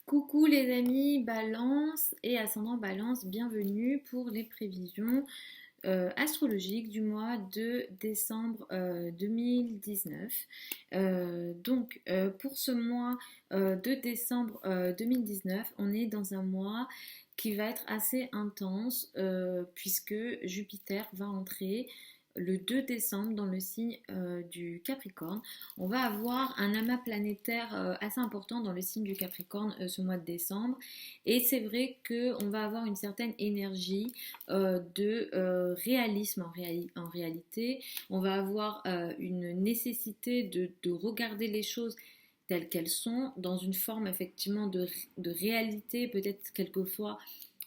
Coucou les amis, Balance et ascendant Balance, bienvenue pour les prévisions astrologiques du mois de décembre 2019. Pour ce mois de décembre 2019, on est dans un mois qui va être assez intense puisque Jupiter va entrer le 2 décembre dans le signe du Capricorne. On va avoir un amas planétaire assez important dans le signe du Capricorne ce mois de décembre. Et c'est vrai qu'on va avoir une certaine énergie de réalisme en réalité. On va avoir une nécessité de regarder les choses telles qu'elles sont, dans une forme effectivement de réalité, peut-être quelquefois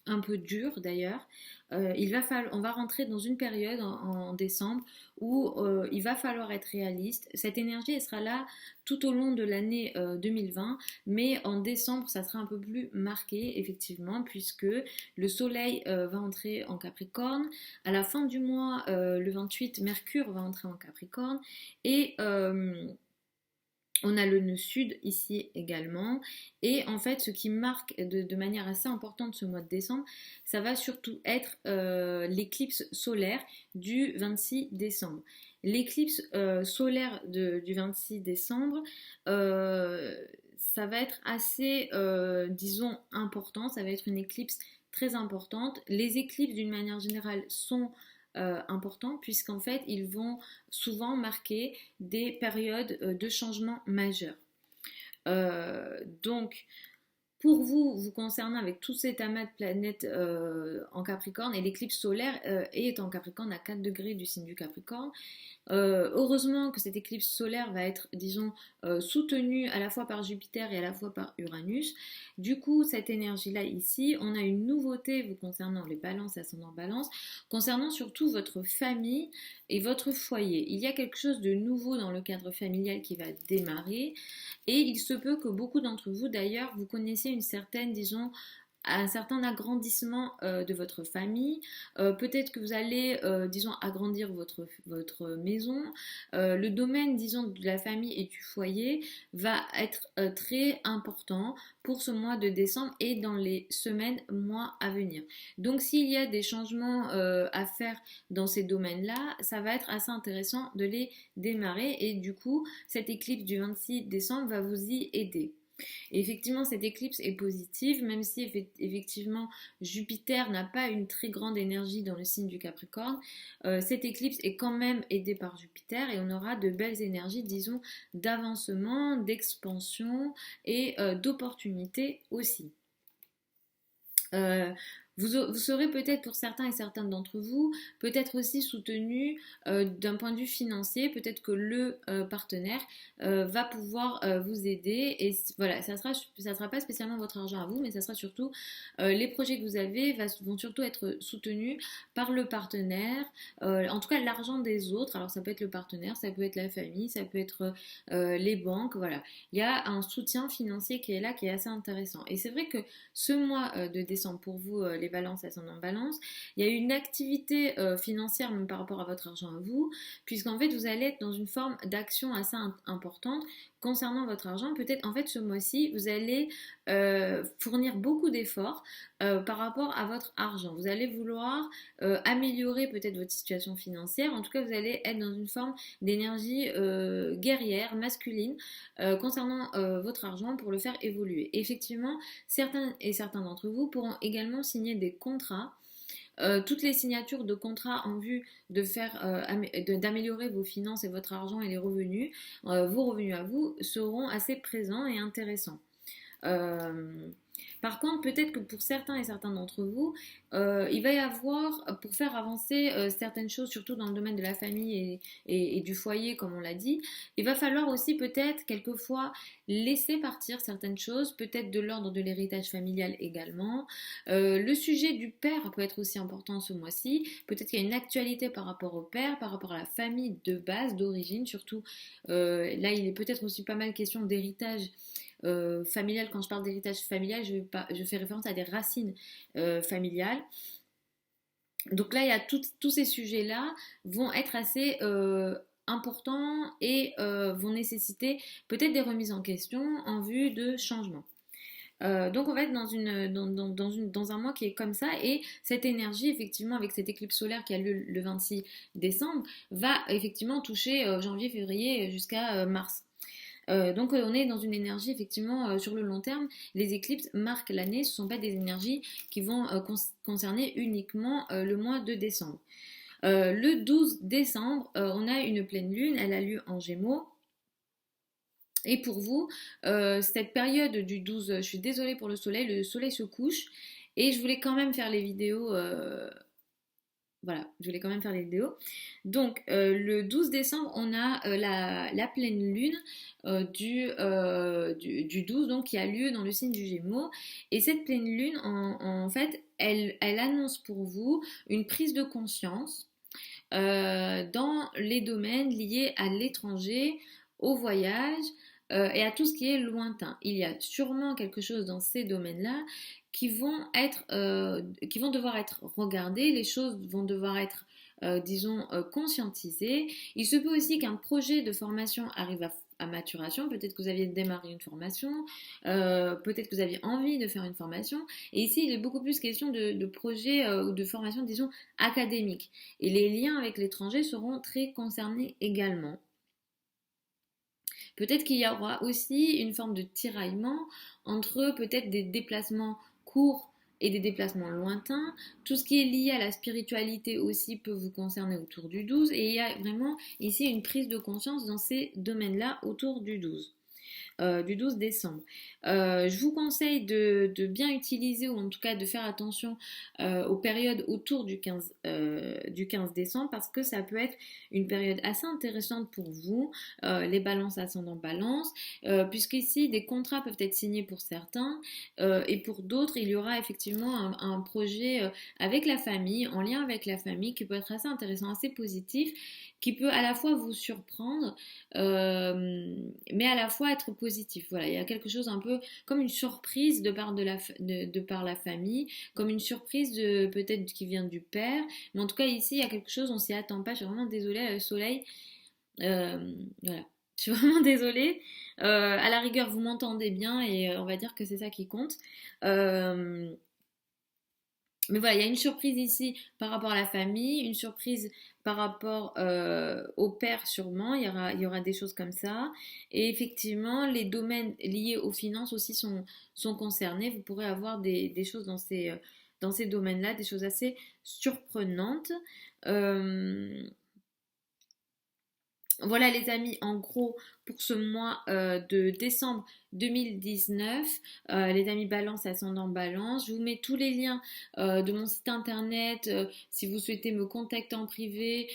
un peu dur d'ailleurs. On va rentrer dans une période en décembre où il va falloir être réaliste. Cette énergie, elle sera là tout au long de l'année 2020, mais en décembre, ça sera un peu plus marqué, effectivement, puisque le Soleil va entrer en Capricorne. À la fin du mois, le 28, Mercure va entrer en Capricorne. Et on a le nœud sud ici également. Et en fait, ce qui marque de manière assez importante ce mois de décembre, ça va surtout être l'éclipse solaire du 26 décembre. L'éclipse solaire du 26 décembre, ça va être assez, disons, important. Ça va être une éclipse très importante. Les éclipses, d'une manière générale, sont importants puisqu'en fait, ils vont souvent marquer des périodes de changement majeurs. Donc, pour vous, vous concernant avec tout cet amas de planètes en Capricorne, et l'éclipse solaire est en Capricorne à 4 degrés du signe du Capricorne, heureusement que cette éclipse solaire va être, disons, soutenue à la fois par Jupiter et à la fois par Uranus. Du coup, cette énergie-là ici, on a une nouveauté vous concernant les balances, ascendant balance, concernant surtout votre famille et votre foyer. Il y a quelque chose de nouveau dans le cadre familial qui va démarrer et il se peut que beaucoup d'entre vous, d'ailleurs, vous connaissez une certaine, disons, un certain agrandissement de votre famille. Peut-être que vous allez, disons, agrandir votre maison. Le domaine, disons, de la famille et du foyer va être très important pour ce mois de décembre et dans les semaines, mois à venir. Donc, s'il y a des changements à faire dans ces domaines-là, ça va être assez intéressant de les démarrer et du coup, cette éclipse du 26 décembre va vous y aider. Et effectivement, cette éclipse est positive, même si effectivement Jupiter n'a pas une très grande énergie dans le signe du Capricorne. Cette éclipse est quand même aidée par Jupiter et on aura de belles énergies, disons, d'avancement, d'expansion et d'opportunité aussi. Euh, vous serez peut-être pour certains et certaines d'entre vous, peut-être aussi soutenu d'un point de vue financier, peut-être que le partenaire va pouvoir vous aider et voilà, ça sera pas spécialement votre argent à vous, mais ça sera surtout les projets que vous avez vont surtout être soutenus par le partenaire, en tout cas l'argent des autres, alors ça peut être le partenaire, ça peut être la famille, ça peut être les banques, voilà. Il y a un soutien financier qui est là, qui est assez intéressant. Et c'est vrai que ce mois de décembre, pour vous, les balances ascendant balance, il y a une activité financière même par rapport à votre argent à vous, puisqu'en fait, vous allez être dans une forme d'action assez importante concernant votre argent. Peut-être, en fait, ce mois-ci, vous allez fournir beaucoup d'efforts par rapport à votre argent. Vous allez vouloir améliorer peut-être votre situation financière. En tout cas, vous allez être dans une forme d'énergie guerrière, masculine, concernant votre argent pour le faire évoluer. Et effectivement, certains et certains d'entre vous pourront également signer des contrats. Toutes les signatures de contrats en vue de faire d'améliorer vos finances et votre argent et les revenus, vos revenus à vous seront assez présents et intéressants. Euh, Par contre, peut-être que pour certains et certains d'entre vous, il va y avoir, pour faire avancer certaines choses, surtout dans le domaine de la famille et du foyer, comme on l'a dit, il va falloir aussi peut-être quelquefois laisser partir certaines choses, peut-être de l'ordre de l'héritage familial également. Le sujet du père peut être aussi important ce mois-ci. Peut-être qu'il y a une actualité par rapport au père, par rapport à la famille de base, d'origine, surtout. Là, il est peut-être aussi pas mal question d'héritage familial. Quand je parle d'héritage familial, je fais référence à des racines familiales. Donc là, il y a tous ces sujets-là vont être assez importants et vont nécessiter peut-être des remises en question en vue de changement. Donc on va être dans un mois qui est comme ça et cette énergie effectivement avec cette éclipse solaire qui a lieu le 26 décembre va effectivement toucher janvier, février jusqu'à mars. Donc on est dans une énergie effectivement sur le long terme. Les éclipses marquent l'année, ce ne sont pas des énergies qui vont concerner uniquement le mois de décembre. Le 12 décembre, on a une pleine lune, elle a lieu en Gémeaux. Et pour vous, cette période du 12, je suis désolée pour le soleil se couche et je voulais quand même faire les vidéos. Voilà, je voulais quand même faire les vidéos. Donc, le 12 décembre, on a la pleine lune du 12, donc, qui a lieu dans le signe du Gémeaux. Et cette pleine lune, en fait, elle annonce pour vous une prise de conscience dans les domaines liés à l'étranger, au voyage et à tout ce qui est lointain. Il y a sûrement quelque chose dans ces domaines-là qui vont devoir être regardés, les choses vont devoir être, disons, conscientisées. Il se peut aussi qu'un projet de formation arrive à maturation, peut-être que vous aviez démarré une formation, peut-être que vous aviez envie de faire une formation, et ici il est beaucoup plus question de projet ou de formation, disons, académique. Et les liens avec l'étranger seront très concernés également. Peut-être qu'il y aura aussi une forme de tiraillement entre peut-être des déplacements courts et des déplacements lointains. Tout ce qui est lié à la spiritualité aussi peut vous concerner autour du 12 et il y a vraiment ici une prise de conscience dans ces domaines-là autour du 12 décembre. Je vous conseille de bien utiliser ou en tout cas de faire attention aux périodes autour du 15 décembre parce que ça peut être une période assez intéressante pour vous, les balances ascendant balance, puisqu'ici des contrats peuvent être signés pour certains et pour d'autres il y aura effectivement un projet avec la famille, en lien avec la famille qui peut être assez intéressant, assez positif, qui peut à la fois vous surprendre mais à la fois être positif. Voilà, il y a quelque chose un peu comme une surprise de par la famille, comme une surprise peut-être qui vient du père, mais en tout cas ici il y a quelque chose, on s'y attend pas, je suis vraiment désolée, le soleil, voilà. Je suis vraiment désolée. À la rigueur, vous m'entendez bien et on va dire que c'est ça qui compte. Mais voilà, il y a une surprise ici par rapport à la famille, une surprise par rapport au père sûrement, il y aura des choses comme ça. Et effectivement, les domaines liés aux finances aussi sont concernés. Vous pourrez avoir des choses dans ces domaines-là, des choses assez surprenantes. Euh, voilà les amis, en gros, pour ce mois de décembre 2019, les amis Balance, ascendant Balance. Je vous mets tous les liens de mon site internet si vous souhaitez me contacter en privé,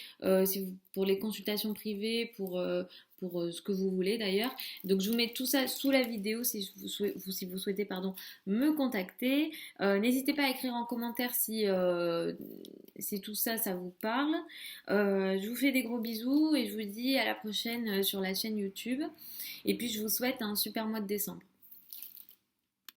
pour les consultations privées, pour ce que vous voulez d'ailleurs. Donc je vous mets tout ça sous la vidéo si vous souhaitez pardon, me contacter. N'hésitez pas à écrire en commentaire si tout ça, ça vous parle. Je vous fais des gros bisous et je vous dis à la prochaine sur la chaîne YouTube. Et puis je vous souhaite un super mois de décembre.